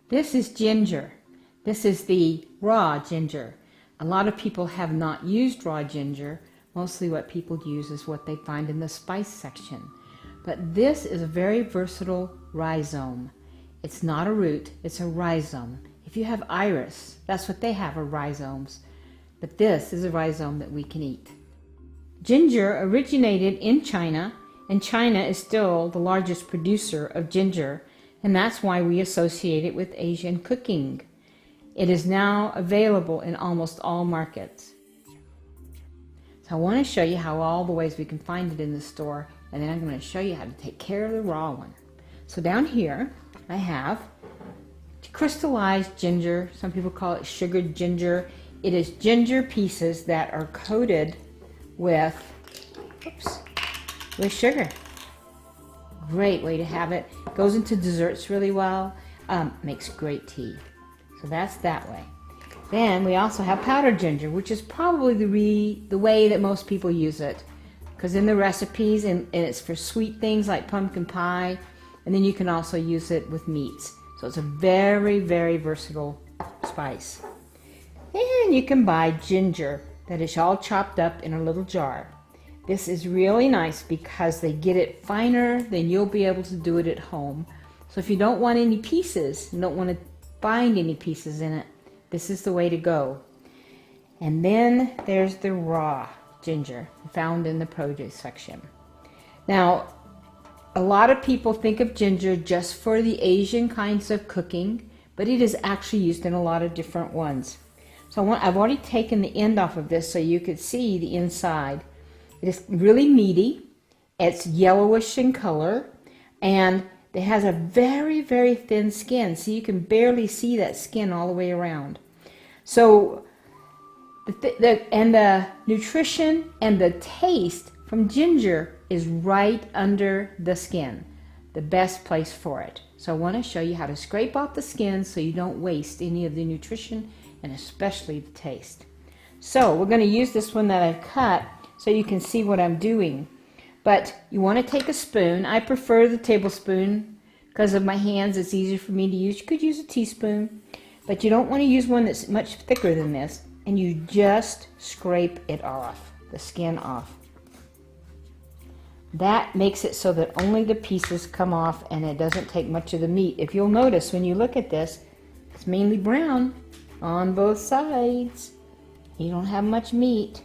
This is ginger. This is the raw ginger. A lot of people have not used raw ginger. Mostly what people use is what they find in the spice section. But this is a very versatile rhizome. It's not a root, it's a rhizome. If you have iris, that's what they have, are rhizomes. But this is a rhizome that we can eat. Ginger originated in China, and China is still the largest producer of ginger, and that's why we associate it with Asian cooking. It is now available in almost all markets. So I want to show you how all the ways we can find it in the store, and then I'm going to show you how to take care of the raw one. So down here I have crystallized ginger. Some people call it sugared ginger. It is ginger pieces that are coated with sugar. Great way to have it. Goes into desserts really well. Makes great tea. So that's that way. Then we also have powdered ginger, which is probably the way that most people use it, because in the recipes, and it's for sweet things like pumpkin pie, and then you can also use it with meats. So it's a very, very versatile spice. And you can buy ginger that is all chopped up in a little jar. This is really nice because they get it finer, then you'll be able to do it at home. So if you don't want any pieces, you don't want to find any pieces in it, this is the way to go. And then there's the raw ginger found in the produce section. Now, a lot of people think of ginger just for the Asian kinds of cooking, but it is actually used in a lot of different ones. So I've already taken the end off of this so you could see the inside. It is really meaty. It's yellowish in color, and it has a very, very thin skin, so you can barely see that skin all the way around. So the nutrition and the taste from ginger is right under the skin, the best place for it. So I want to show you how to scrape off the skin so you don't waste any of the nutrition and especially the taste. So we're going to use this one that I've cut so you can see what I'm doing. But you want to take a spoon. I prefer the tablespoon because of my hands. It's easier for me to use. You could use a teaspoon, but you don't want to use one that's much thicker than this. And you just scrape it off, the skin off. That makes it so that only the pieces come off and it doesn't take much of the meat. If you'll notice when you look at this, it's mainly brown on both sides. You don't have much meat.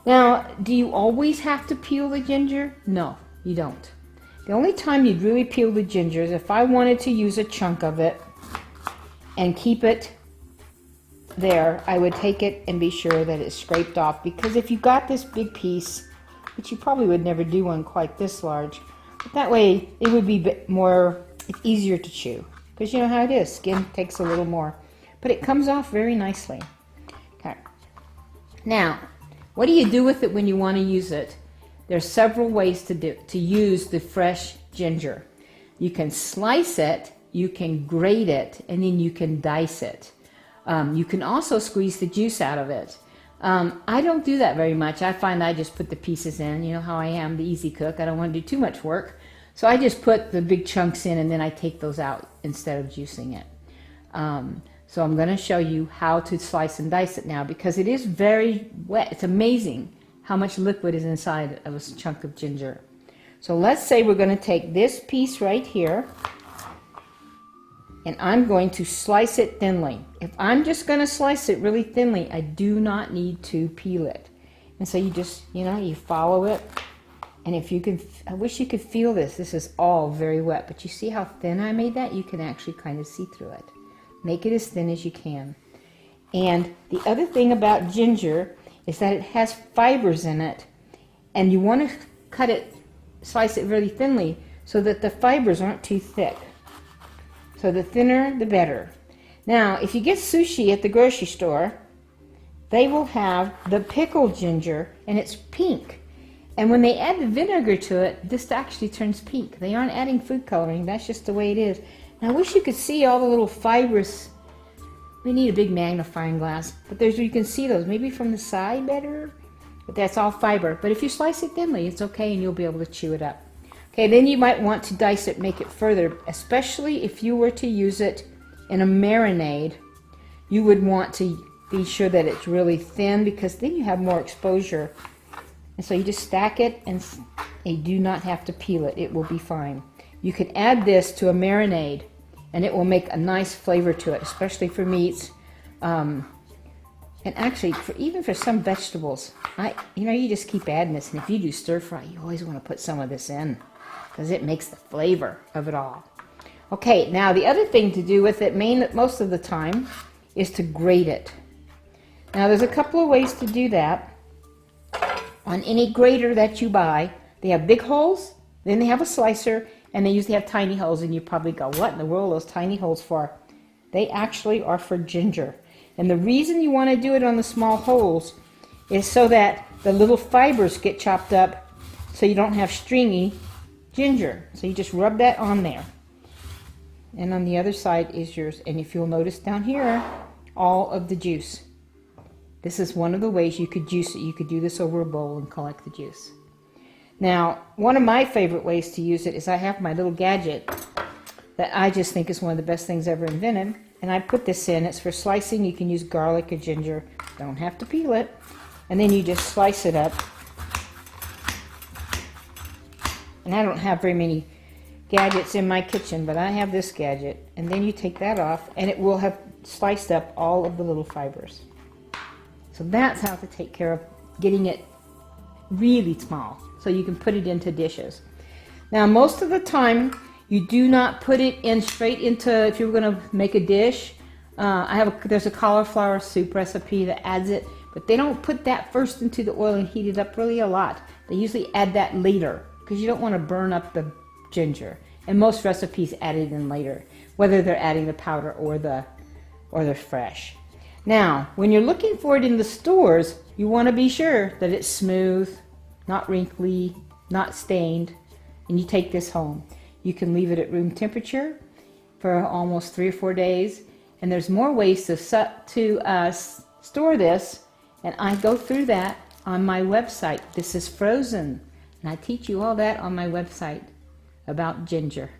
Now, do you always have to peel the ginger? No, you don't. The only time you'd really peel the ginger is if I wanted to use a chunk of it and keep it there, I would take it and be sure that it's scraped off, because if you got this big piece, which you probably would never do one quite this large, but that way it would be it's easier to chew, because you know how it is, skin takes a little more, but it comes off very nicely. Okay. Now, what do you do with it when you want to use it? There's several ways to use the fresh ginger. You can slice it, you can grate it, and then you can dice it. You can also squeeze the juice out of it. I don't do that very much. I find I just put the pieces in. You know how I am, the easy cook. I don't want to do too much work. So I just put the big chunks in and then I take those out instead of juicing it. So I'm going to show you how to slice and dice it now, because it is very wet. It's amazing how much liquid is inside of a chunk of ginger. So let's say we're going to take this piece right here, and I'm going to slice it thinly. If I'm just going to slice it really thinly, I do not need to peel it. And so you just, you follow it. And if you can, I wish you could feel this. This is all very wet, but you see how thin I made that? You can actually kind of see through it. Make it as thin as you can. And the other thing about ginger is that it has fibers in it, and you want to slice it really thinly so that the fibers aren't too thick. So the thinner, the better. Now, if you get sushi at the grocery store, they will have the pickled ginger, and it's pink. And when they add the vinegar to it, this actually turns pink. They aren't adding food coloring. That's just the way it is. And I wish you could see all the little fibrous. We need a big magnifying glass, but you can see those. Maybe from the side better, but that's all fiber. But if you slice it thinly, it's okay, and you'll be able to chew it up. Okay, then you might want to dice it, make it further, especially if you were to use it in a marinade, you would want to be sure that it's really thin, because then you have more exposure. And so you just stack it, and you do not have to peel it. It will be fine. You can add this to a marinade, and it will make a nice flavor to it, especially for meats. And actually, even for some vegetables, you just keep adding this. And if you do stir fry, you always want to put some of this in, because it makes the flavor of it all. Okay, now the other thing to do with it, most of the time, is to grate it. Now there's a couple of ways to do that. On any grater that you buy, they have big holes, then they have a slicer, and they usually have tiny holes. And you probably go, what in the world are those tiny holes for? They actually are for ginger. And the reason you want to do it on the small holes is so that the little fibers get chopped up, so you don't have stringy ginger. So you just rub that on there. And on the other side is yours. And if you'll notice down here, all of the juice. This is one of the ways you could juice it. You could do this over a bowl and collect the juice. Now, one of my favorite ways to use it is I have my little gadget that I just think is one of the best things ever invented. And I put this in. It's for slicing. You can use garlic or ginger. Don't have to peel it. And then you just slice it up. And I don't have very many gadgets in my kitchen, but I have this gadget. And then you take that off, and it will have sliced up all of the little fibers. So that's how to take care of getting it really small, so you can put it into dishes. Now, most of the time, you do not put it in straight into, if you're going to make a dish. There's a cauliflower soup recipe that adds it, but they don't put that first into the oil and heat it up really a lot. They usually add that later, because you don't want to burn up the ginger. And most recipes add it in later, whether they're adding the powder or the fresh. Now, when you're looking for it in the stores, you want to be sure that it's smooth, not wrinkly, not stained, and you take this home. You can leave it at room temperature for almost 3 or 4 days, and there's more ways to store this, and I go through that on my website. This is frozen, and I teach you all that on my website about ginger.